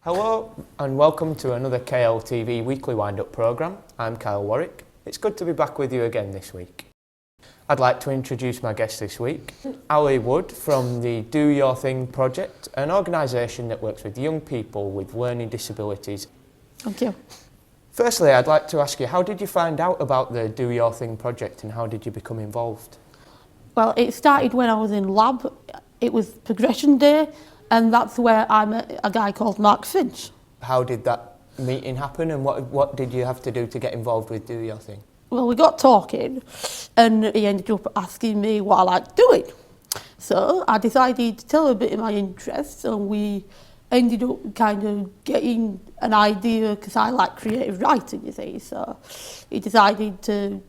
Hello and welcome to another KLTV Weekly Wind-Up programme. I'm Kyle Warwick. It's good to be back with you again this week. I'd like to introduce my guest this week, Ali Wood from the Do Your Thing project, an organisation that works with young people with learning disabilities. Thank you. Firstly, I'd like to ask you, how did you find out about the Do Your Thing project and how did you become involved? Well, it started when I was in lab. It was progression day, and that's where I met a guy called Mark Finch. How did that meeting happen and what did you have to do to get involved with Do Your Thing? Well, we got talking, and he ended up asking me what I liked doing. So I decided to tell him a bit of my interests, and we ended up kind of getting an idea, because I like creative writing, you see, so he decided to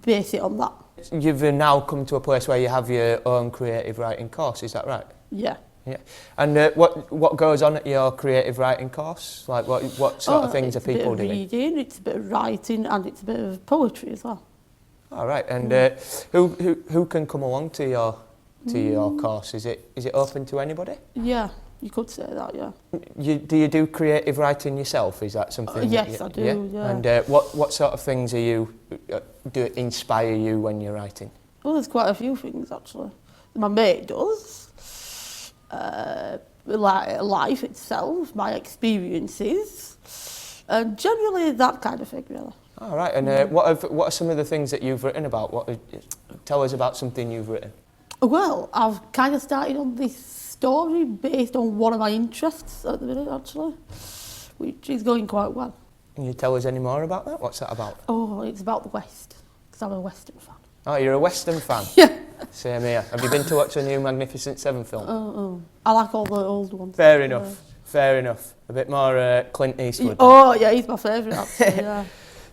base it on that. You've now come to a place where you have your own creative writing course, is that right? Yeah. Yeah. And what goes on at your creative writing course? Like what sort of things are people doing? It's a bit of reading, it's a bit of writing, and it's a bit of poetry as well. All right. And who can come along to your course? Is it open to anybody? Yeah, you could say that. Yeah. Do you do creative writing yourself? Is that something? Yes, I do. Yeah. And what sort of things do inspire you when you're writing? Well, there's quite a few things actually. My mate does. Like life itself, my experiences, and generally that kind of thing, really. All right. And what are some of the things that you've written about? Tell us about something you've written. Well, I've kind of started on this story based on one of my interests at the minute, actually, which is going quite well. Can you tell us any more about that? What's that about? Oh, it's about the West, because I'm a Western fan. Oh, you're a Western fan? Yeah. Same here. Have you been to watch a new Magnificent Seven film? I like all the old ones. Fair enough. Fair enough. A bit more Clint Eastwood. Oh, yeah, he's my favourite, actually, yeah.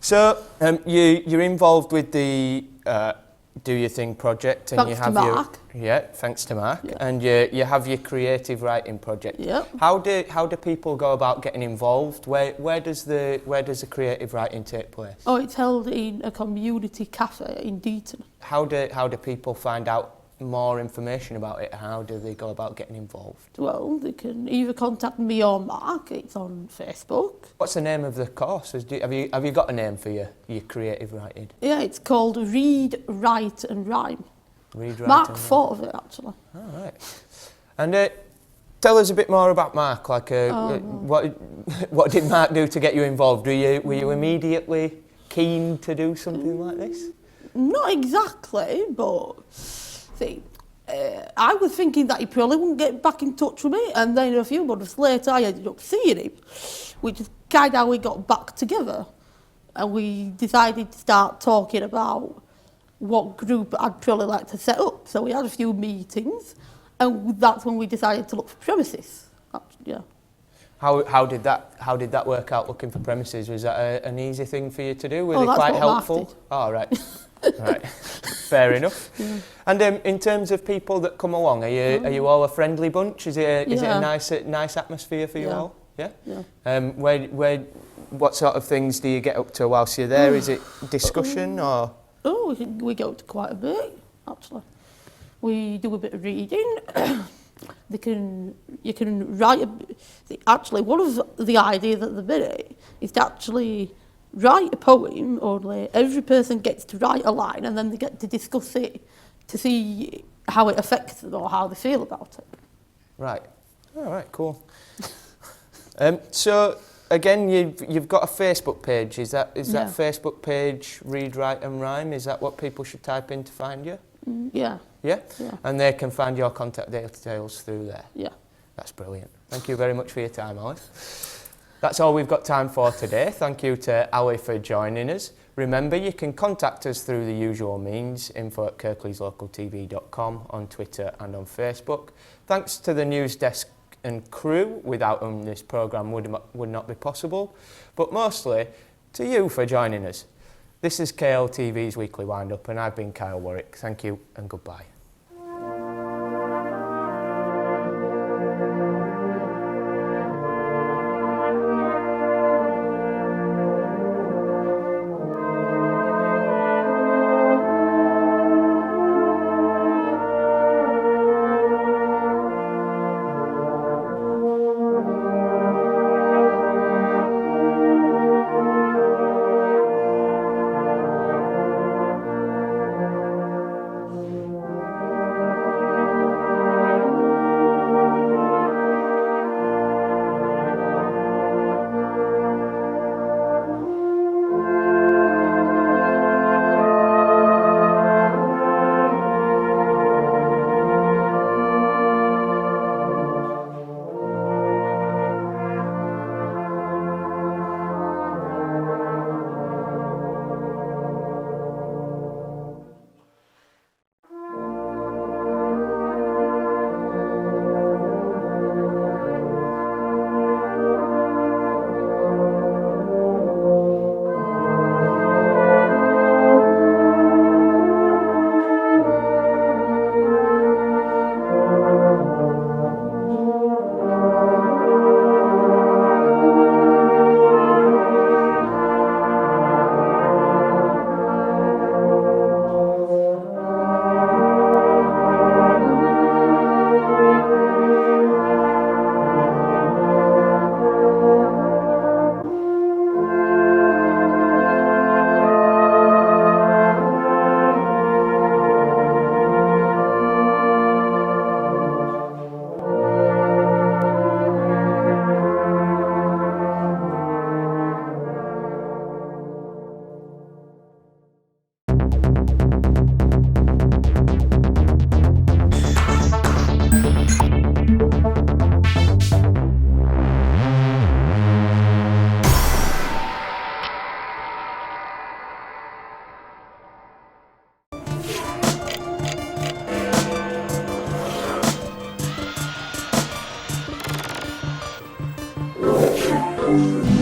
So, you're involved with the Do Your Thing project, and Thanks to Mark. Thanks to Mark. Yeah. And you have your creative writing project. Yeah. How do people go about getting involved? Where does the creative writing take place? Oh, it's held in a community cafe in Deaton. How do people find out more information about it? How do they go about getting involved? Well, they can either contact me or Mark. It's on Facebook. What's the name of the course? Have you got a name for your creative writing? Yeah, it's called Read, Write and Rhyme. Read, write Mark and rhyme. thought of it, actually. All right. And tell us a bit more about Mark. Like, what did Mark do to get you involved? Were you immediately keen to do something like this? Not exactly, but see, I was thinking that he probably wouldn't get back in touch with me, and then a few months later I ended up seeing him, which is kind of how we got back together, and we decided to start talking about what group I'd probably like to set up. So we had a few meetings, and that's when we decided to look for premises. Yeah. How did that work out, looking for premises? Was that an easy thing for you to do? Were they that's quite what helpful? Mark did. Oh, right. Right. Fair enough. Yeah. And in terms of people that come along, are you all a friendly bunch? Is it a nice atmosphere for you all? Yeah. Yeah. What sort of things do you get up to whilst you're there? Is it discussion or? Oh, we go to quite a bit, actually. We do a bit of reading. You can write. Actually, one of the ideas at the minute is to actually write a poem. Only every person gets to write a line, and then they get to discuss it to see how it affects them or how they feel about it. Right. All right. Cool. So again, you've got a Facebook page. Is that Facebook page Read, Write and Rhyme? Is that what people should type in to find you? Yeah. Yeah? Yeah. And they can find your contact details through there? Yeah. That's brilliant. Thank you very much for your time, Ali. That's all we've got time for today. Thank you to Ali for joining us. Remember, you can contact us through the usual means, info@kirkleeslocaltv.com, on Twitter and on Facebook. Thanks to the news desk and crew, without whom this programme would not be possible, but mostly to you for joining us. This is KLTV's Weekly Wind-Up, and I've been Kyle Warwick. Thank you and goodbye. Bye.